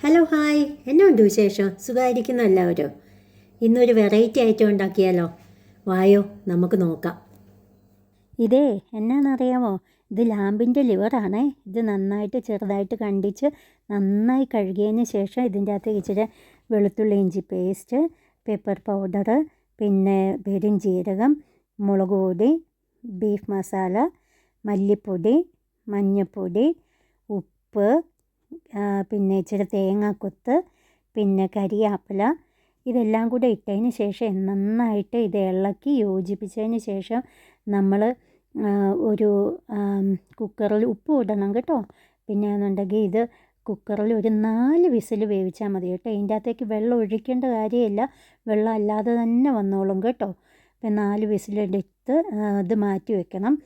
Hello hi, എന്നാ ഉണ്ട് വിശേഷം? സുഖമായിരിക്കുന്നു എല്ലാവരും. ഇന്നൊരു വെറൈറ്റി ഐറ്റം ഉണ്ടാക്കിയാലോ? വായോ, നമുക്ക് നോക്കാം. ഇതേ എന്നാണെന്നറിയാമോ? ഇത് ലാമ്പിൻ്റെ ലിവറാണേ. ഇത് നന്നായിട്ട് ചെറുതായിട്ട് കണ്ടിച്ച് നന്നായി കഴുകിയതിന് ശേഷം ഇതിൻ്റെ അകത്ത് ഇച്ചിരി വെളുത്തുള്ളി ഇഞ്ചി പേസ്റ്റ്, പെപ്പർ പൗഡർ, പിന്നെ പെരുംജീരകം, മുളക് പൊടി, ബീഫ് മസാല, മല്ലിപ്പൊടി, മഞ്ഞൾപ്പൊടി, ഉപ്പ്, പിന്നെ ഇച്ചിരി തേങ്ങാക്കൊത്ത്, പിന്നെ കരിയാപ്പില, ഇതെല്ലാം കൂടെ ഇട്ടതിന് ശേഷം നന്നായിട്ട് ഇത് ഇളക്കി യോജിപ്പിച്ചതിന് ശേഷം നമ്മൾ ഒരു കുക്കറിൽ ഉപ്പ് ഇടണം കേട്ടോ. പിന്നെ എന്നുണ്ടെങ്കിൽ ഇത് കുക്കറിൽ ഒരു 4 വിസിൽ വേവിച്ചാൽ മതി കേട്ടോ. ഇതിൻ്റെ അകത്തേക്ക് വെള്ളം ഒഴിക്കേണ്ട കാര്യമില്ല, വെള്ളം അല്ലാതെ തന്നെ വന്നോളും കേട്ടോ. അപ്പം 4 വിസിലെടുത്ത് ഇത് മാറ്റി വെക്കണം.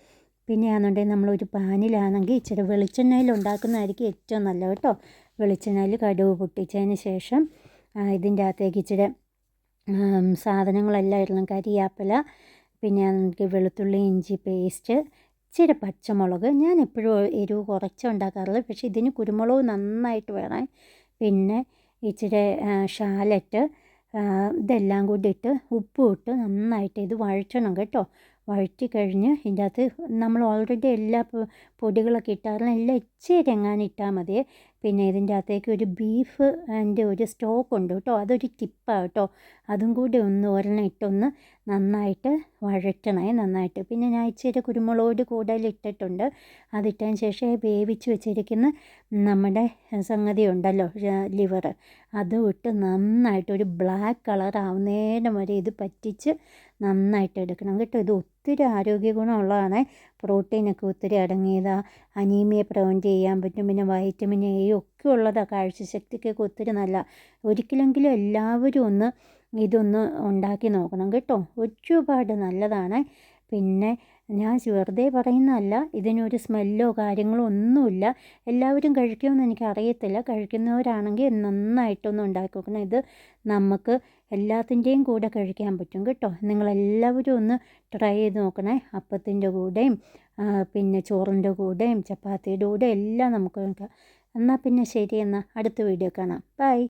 പിന്നെ ആണെന്നുണ്ടെങ്കിൽ നമ്മളൊരു പാനിലാണെങ്കിൽ ഇച്ചിരി വെളിച്ചെണ്ണയിൽ ഉണ്ടാക്കുന്നതായിരിക്കും ഏറ്റവും നല്ലത് കേട്ടോ. വെളിച്ചെണ്ണയിൽ കടുക് പൊട്ടിച്ചതിന് ശേഷം ഇതിൻ്റെ അകത്തേക്ക് ഇച്ചിരി സാധനങ്ങളെല്ലാം ഇടണം. കരിയാപ്പില, പിന്നെ നമുക്ക് വെളുത്തുള്ളി ഇഞ്ചി പേസ്റ്റ്, ഇച്ചിരി പച്ചമുളക്. ഞാൻ എപ്പോഴും എരിവ് കുറച്ച് ഉണ്ടാക്കാറുള്ളത്, പക്ഷേ ഇതിന് കുരുമുളക് നന്നായിട്ട് വേണം. പിന്നെ ഇച്ചിരി ഷാലറ്റ്, ഇതെല്ലാം കൂടി ഇട്ട് ഉപ്പും ഇട്ട് നന്നായിട്ട് ഇത് വഴറ്റണം കേട്ടോ. വഴറ്റി കഴിഞ്ഞ് ഇതിൻ്റെ അകത്ത് നമ്മൾ ഓൾറെഡി എല്ലാ പൊടികളൊക്കെ ഇട്ടാറുള്ള എല്ലാം ഇച്ചിരി എങ്ങാനും ഇട്ടാൽ മതി. പിന്നെ ഇതിൻ്റെ അകത്തേക്ക് ഒരു ബീഫ് അതിൻ്റെ ഒരു സ്റ്റോക്ക് ഉണ്ട് കേട്ടോ, അതൊരു ടിപ്പാണ് കേട്ടോ. അതും കൂടി ഒരെണ്ണം ഇട്ടൊന്ന് നന്നായിട്ട് വഴറ്റണേ നന്നായിട്ട്. പിന്നെ ഞാൻ ഇച്ചിരി കുരുമുളക് പൊടി കൂടുതൽ ഇട്ടിട്ടുണ്ട്. അതിട്ടതിന് ശേഷം വേവിച്ച് വെച്ചിരിക്കുന്ന നമ്മുടെ സംഗതി ഉണ്ടല്ലോ, ലിവർ, അതും ഇട്ട് നന്നായിട്ട് ഒരു ബ്ലാക്ക് കളർ ആവുന്നേരം വരെ ഇത് പറ്റിച്ച് നന്നായിട്ട് എടുക്കണം കേട്ടോ. ഇത് ഒത്തിരി ആരോഗ്യ ഗുണമുള്ളതാണ്. പ്രോട്ടീനൊക്കെ ഒത്തിരി അടങ്ങിയതാണ്. അനീമിയ പ്രിവെൻറ്റ് ചെയ്യാൻ പറ്റും. പിന്നെ വൈറ്റമിൻ എ ഒക്കെ ഉള്ളതാണ്. കാഴ്ചശക്തിക്കൊക്കെ ഒത്തിരി നല്ല. ഒരിക്കലെങ്കിലും എല്ലാവരും ഇതൊന്ന് ഉണ്ടാക്കി നോക്കണം കേട്ടോ. ഒരുപാട് നല്ലതാണ്. പിന്നെ ഞാൻ വെറുതെ പറയുന്നതല്ല, ഇതിനൊരു സ്മെല്ലോ കാര്യങ്ങളോ ഒന്നുമില്ല. എല്ലാവരും കഴിക്കുമെന്ന് എനിക്കറിയത്തില്ല. കഴിക്കുന്നവരാണെങ്കിൽ നന്നായിട്ടൊന്ന് ഉണ്ടാക്കി നോക്കണം. ഇത് നമുക്ക് എല്ലാത്തിൻ്റെയും കൂടെ കഴിക്കാൻ പറ്റും കേട്ടോ. നിങ്ങളെല്ലാവരും ഒന്ന് ട്രൈ ചെയ്ത് നോക്കണേ. അപ്പത്തിൻ്റെ കൂടെയും പിന്നെ ചോറിൻ്റെ കൂടെയും ചപ്പാത്തിയുടെ കൂടെ എല്ലാം നമുക്ക് നോക്കാം. എന്നാൽ പിന്നെ ശരി, എന്നാൽ അടുത്ത വീഡിയോ കാണാം. ബൈ.